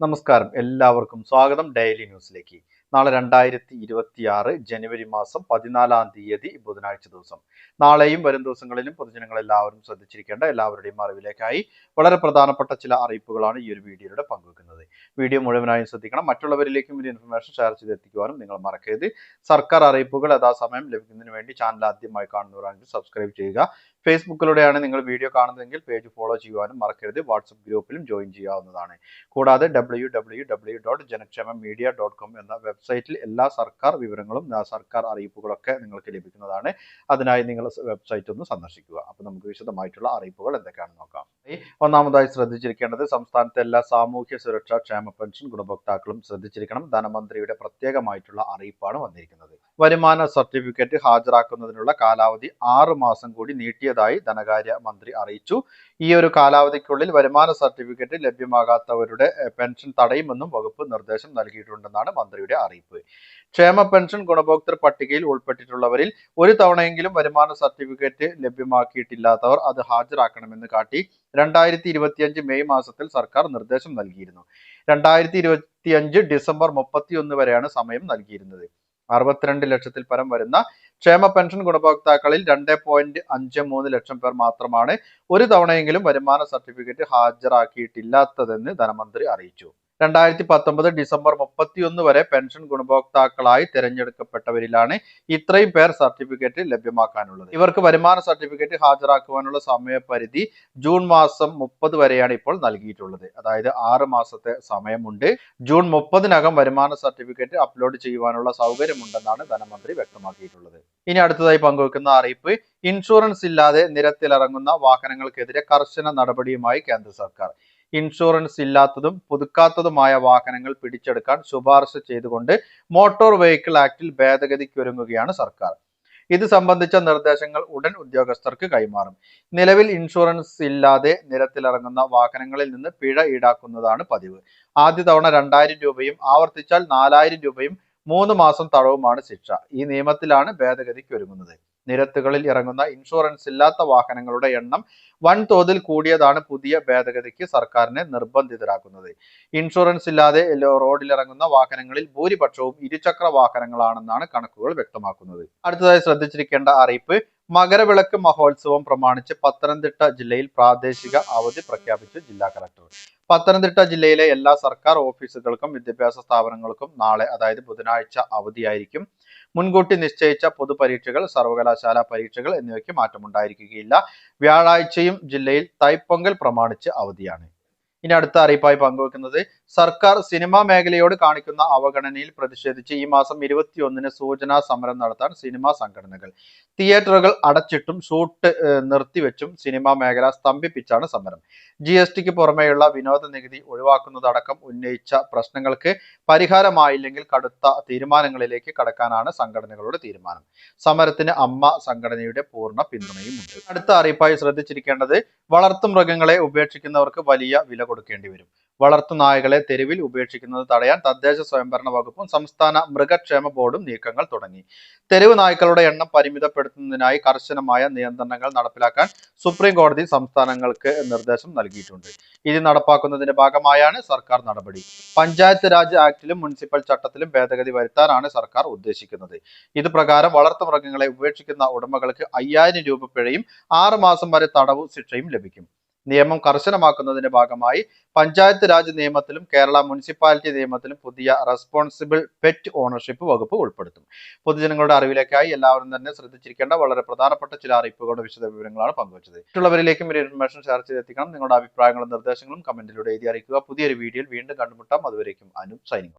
നമസ്കാരം, എല്ലാവർക്കും സ്വാഗതം ഡെയിലി ന്യൂസിലേക്ക്. നാളെ 2026 ജനുവരി മാസം 14-ാം തീയതി ബുധനാഴ്ച ദിവസം. നാളെയും വരും ദിവസങ്ങളിലും പൊതുജനങ്ങൾ എല്ലാവരും ശ്രദ്ധിച്ചിരിക്കേണ്ട എല്ലാവരുടെയും അറിവിലേക്കായി വളരെ പ്രധാനപ്പെട്ട ചില അറിയിപ്പുകളാണ് ഈ ഒരു വീഡിയോയിലൂടെ പങ്കുവെക്കുന്നത്. വീഡിയോ മുഴുവനായും ശ്രദ്ധിക്കണം. മറ്റുള്ളവരിലേക്കും ഈ ഇൻഫർമേഷൻ ഷെയർ ചെയ്തെത്തിക്കുവാനും നിങ്ങൾ മറക്കരുത്. സർക്കാർ അറിയിപ്പുകൾ യഥാസമയം ലഭിക്കുന്നതിന് വേണ്ടി ചാനൽ ആദ്യമായി കാണുന്നവരാണെങ്കിൽ സബ്സ്ക്രൈബ് ചെയ്യുക. ഫേസ്ബുക്കിലൂടെയാണ് നിങ്ങൾ വീഡിയോ കാണുന്നതെങ്കിൽ പേജ് ഫോളോ ചെയ്യുവാനും മറക്കരുത്. വാട്സപ്പ് ഗ്രൂപ്പിലും ജോയിൻ ചെയ്യാവുന്നതാണ്. കൂടാതെ www.janakshemamedia.com എന്ന വെബ്സൈറ്റിൽ എല്ലാ സർക്കാർ വിവരങ്ങളും സർക്കാർ അറിയിപ്പുകളൊക്കെ നിങ്ങൾക്ക് ലഭിക്കുന്നതാണ്. അതിനായി നിങ്ങൾ വെബ്സൈറ്റ് ഒന്ന് സന്ദർശിക്കുക. അപ്പോൾ നമുക്ക് വിശദമായിട്ടുള്ള അറിയിപ്പുകൾ എന്തൊക്കെയാണെന്ന് നോക്കാം. ഒന്നാമതായി ശ്രദ്ധിച്ചിരിക്കേണ്ടത് സംസ്ഥാനത്തെ എല്ലാ സാമൂഹ്യ സുരക്ഷാ ക്ഷേമ പെൻഷൻ ഗുണഭോക്താക്കളും ശ്രദ്ധിച്ചിരിക്കണം. ധനമന്ത്രിയുടെ പ്രത്യേകമായിട്ടുള്ള അറിയിപ്പാണ് വന്നിരിക്കുന്നത്. വരുമാന സർട്ടിഫിക്കറ്റ് ഹാജരാക്കുന്നതിനുള്ള കാലാവധി 6 മാസം കൂടി നീട്ടിയതായി ധനകാര്യ മന്ത്രി അറിയിച്ചു. ഈ ഒരു കാലാവധിക്കുള്ളിൽ വരുമാന സർട്ടിഫിക്കറ്റ് ലഭ്യമാകാത്തവരുടെ പെൻഷൻ തടയുമെന്നും വകുപ്പ് നിർദ്ദേശം നൽകിയിട്ടുണ്ടെന്നാണ് മന്ത്രിയുടെ അറിയിപ്പ്. ക്ഷേമ പെൻഷൻ ഗുണഭോക്തൃ പട്ടികയിൽ ഉൾപ്പെട്ടിട്ടുള്ളവരിൽ ഒരു തവണയെങ്കിലും വരുമാന സർട്ടിഫിക്കറ്റ് ലഭ്യമാക്കിയിട്ടില്ലാത്തവർ അത് ഹാജരാക്കണമെന്ന് കാട്ടി 2025 മെയ് മാസത്തിൽ സർക്കാർ നിർദ്ദേശം നൽകിയിരുന്നു. 2025 ഡിസംബർ 31 വരെയാണ് സമയം നൽകിയിരുന്നത്. 62 ലക്ഷത്തിൽ പരം വരുന്ന ക്ഷേമ പെൻഷൻ ഗുണഭോക്താക്കളിൽ 2.53 ലക്ഷം പേർ മാത്രമാണ് ഒരു തവണയെങ്കിലും വരുമാന സർട്ടിഫിക്കറ്റ് ഹാജരാക്കിയിട്ടില്ലാത്തതെന്ന് ധനമന്ത്രി അറിയിച്ചു. 2019 ഡിസംബർ 31 വരെ പെൻഷൻ ഗുണഭോക്താക്കളായി തിരഞ്ഞെടുക്കപ്പെട്ടവരിലാണ് ഇത്രയും പേർ സർട്ടിഫിക്കറ്റ് ലഭ്യമാക്കാനുള്ളത്. ഇവർക്ക് വരുമാന സർട്ടിഫിക്കറ്റ് ഹാജരാക്കുവാനുള്ള സമയപരിധി ജൂൺ മാസം 30 വരെയാണ് ഇപ്പോൾ നൽകിയിട്ടുള്ളത്. അതായത് 6 മാസത്തെ സമയമുണ്ട്. ജൂൺ 30-നകം വരുമാന സർട്ടിഫിക്കറ്റ് അപ്ലോഡ് ചെയ്യുവാനുള്ള സൗകര്യമുണ്ടെന്നാണ് ധനമന്ത്രി വ്യക്തമാക്കിയിട്ടുള്ളത്. ഇനി അടുത്തതായി പങ്കുവെക്കുന്ന അറിയിപ്പ്, ഇൻഷുറൻസ് ഇല്ലാതെ നിരത്തിലിറങ്ങുന്ന വാഹനങ്ങൾക്കെതിരെ കർശന നടപടിയുമായി കേന്ദ്ര സർക്കാർ. ഇൻഷുറൻസ് ഇല്ലാത്തതും പുതുക്കാത്തതുമായ വാഹനങ്ങൾ പിടിച്ചെടുക്കാൻ ശുപാർശ ചെയ്തുകൊണ്ട് മോട്ടോർ വെഹിക്കിൾ ആക്ടിൽ ഭേദഗതിക്കൊരുങ്ങുകയാണ് സർക്കാർ. ഇത് സംബന്ധിച്ച നിർദ്ദേശങ്ങൾ ഉടൻ ഉദ്യോഗസ്ഥർക്ക് കൈമാറും. നിലവിൽ ഇൻഷുറൻസ് ഇല്ലാതെ നിരത്തിലിറങ്ങുന്ന വാഹനങ്ങളിൽ നിന്ന് പിഴ ഈടാക്കുന്നതാണ് പതിവ്. ആദ്യ തവണ 2000 രൂപയും ആവർത്തിച്ചാൽ 4000 രൂപയും 3 മാസം തടവുമാണ് ശിക്ഷ. ഈ നിയമത്തിലാണ് ഭേദഗതിക്കൊരുങ്ങുന്നത്. നിരത്തുകളിൽ ഇറങ്ങുന്ന ഇൻഷുറൻസ് ഇല്ലാത്ത വാഹനങ്ങളുടെ എണ്ണം വൻതോതിൽ കൂടിയതാണ് പുതിയ ഭേദഗതിക്ക് സർക്കാരിനെ നിർബന്ധിതരാക്കുന്നത്. ഇൻഷുറൻസ് ഇല്ലാതെ റോഡിലിറങ്ങുന്ന വാഹനങ്ങളിൽ ഭൂരിപക്ഷവും ഇരുചക്ര വാഹനങ്ങളാണെന്നാണ് കണക്കുകൾ വ്യക്തമാക്കുന്നത്. അടുത്തതായി ശ്രദ്ധിച്ചിരിക്കേണ്ട അറിയിപ്പ്, മകരവിളക്ക് മഹോത്സവം പ്രമാണിച്ച് പത്തനംതിട്ട ജില്ലയിൽ പ്രാദേശിക അവധി പ്രഖ്യാപിച്ചു ജില്ലാ കളക്ടർ. പത്തനംതിട്ട ജില്ലയിലെ എല്ലാ സർക്കാർ ഓഫീസുകൾക്കും വിദ്യാഭ്യാസ സ്ഥാപനങ്ങൾക്കും നാളെ അതായത് ബുധനാഴ്ച അവധിയായിരിക്കും. മുൻകൂട്ടി നിശ്ചയിച്ച പൊതുപരീക്ഷകൾ, സർവകലാശാല പരീക്ഷകൾ എന്നിവയ്ക്ക് മാറ്റമുണ്ടായിരിക്കുകയില്ല. വ്യാഴാഴ്ചയും ജില്ലയിൽ തൈപ്പൊങ്കൽ പ്രമാണിച്ച് അവധിയാണ്. ഇനി അടുത്ത അറിയിപ്പായി പങ്കുവെക്കുന്നത്, സർക്കാർ സിനിമാ മേഖലയോട് കാണിക്കുന്ന അവഗണനയിൽ പ്രതിഷേധിച്ച് ഈ മാസം 21-ന് സൂചനാ സമരം നടത്താൻ സിനിമാ സംഘടനകൾ. തിയേറ്ററുകൾ അടച്ചിട്ടും ഷൂട്ട് നിർത്തിവെച്ചും സിനിമാ മേഖല സ്തംഭിപ്പിച്ചാണ് സമരം. GSTക്ക് പുറമെയുള്ള വിനോദ നികുതി ഒഴിവാക്കുന്നതടക്കം ഉന്നയിച്ച പ്രശ്നങ്ങൾക്ക് പരിഹാരമായില്ലെങ്കിൽ കടുത്ത തീരുമാനങ്ങളിലേക്ക് കടക്കാനാണ് സംഘടനകളുടെ തീരുമാനം. സമരത്തിന് അമ്മ സംഘടനയുടെ പൂർണ്ണ പിന്തുണയുമുണ്ട്. അടുത്ത അറിയിപ്പായി ശ്രദ്ധിച്ചിരിക്കേണ്ടത്, വളർത്തുമൃഗങ്ങളെ ഉപേക്ഷിക്കുന്നവർക്ക് വലിയ വില കൊടുക്കേണ്ടി വരും. വളർത്തുനായകളെ തെരുവിൽ ഉപേക്ഷിക്കുന്നത് തടയാൻ തദ്ദേശ സ്വയംഭരണ വകുപ്പും സംസ്ഥാന മൃഗക്ഷേമ ബോർഡും നീക്കങ്ങൾ തുടങ്ങി. തെരുവ് നായ്ക്കളുടെ എണ്ണം പരിമിതപ്പെടുത്തുന്നതിനായി കർശനമായ നിയന്ത്രണങ്ങൾ നടപ്പിലാക്കാൻ സുപ്രീം കോടതി സംസ്ഥാനങ്ങൾക്ക് നിർദ്ദേശം നൽകിയിട്ടുണ്ട്. ഇത് നടപ്പാക്കുന്നതിന്റെ ഭാഗമായാണ് സർക്കാർ നടപടി. പഞ്ചായത്ത് രാജ് ആക്ടിലും മുനിസിപ്പൽ ചട്ടത്തിലും ഭേദഗതി വരുത്താനാണ് സർക്കാർ ഉദ്ദേശിക്കുന്നത്. ഇത് പ്രകാരം വളർത്തുമൃഗങ്ങളെ ഉപേക്ഷിക്കുന്ന ഉടമകൾക്ക് 5000 രൂപ പിഴയും 6 മാസം വരെ തടവു ശിക്ഷയും ലഭിക്കും. നിയമം കർശനമാക്കുന്നതിന്റെ ഭാഗമായി പഞ്ചായത്ത് രാജ് നിയമത്തിലും കേരള മുനിസിപ്പാലിറ്റി നിയമത്തിലും പുതിയ റെസ്പോൺസിബിൾ പെറ്റ് ഓണർഷിപ്പ് വകുപ്പ് ഉൾപ്പെടുത്തും. പൊതുജനങ്ങളുടെ അറിവിലേക്കായി എല്ലാവരും തന്നെ ശ്രദ്ധിച്ചിരിക്കേണ്ട വളരെ പ്രധാനപ്പെട്ട ചില അറിയിപ്പുകളുടെ വിശദ വിവരങ്ങളാണ് പങ്കുവച്ചത്. മറ്റുള്ളവരിലേക്കും ഒരു ഇൻഫർമേഷൻ ഷെയർ ചെയ്തെത്തിക്കണം. നിങ്ങളുടെ അഭിപ്രായങ്ങളും നിർദ്ദേശങ്ങളും കമന്റിലൂടെ എഴുതി അറിയിക്കുക. പുതിയൊരു വീഡിയോയിൽ വീണ്ടും കണ്ടുമുട്ടാം. അതുവരേക്കും അനു സൈനിങ്.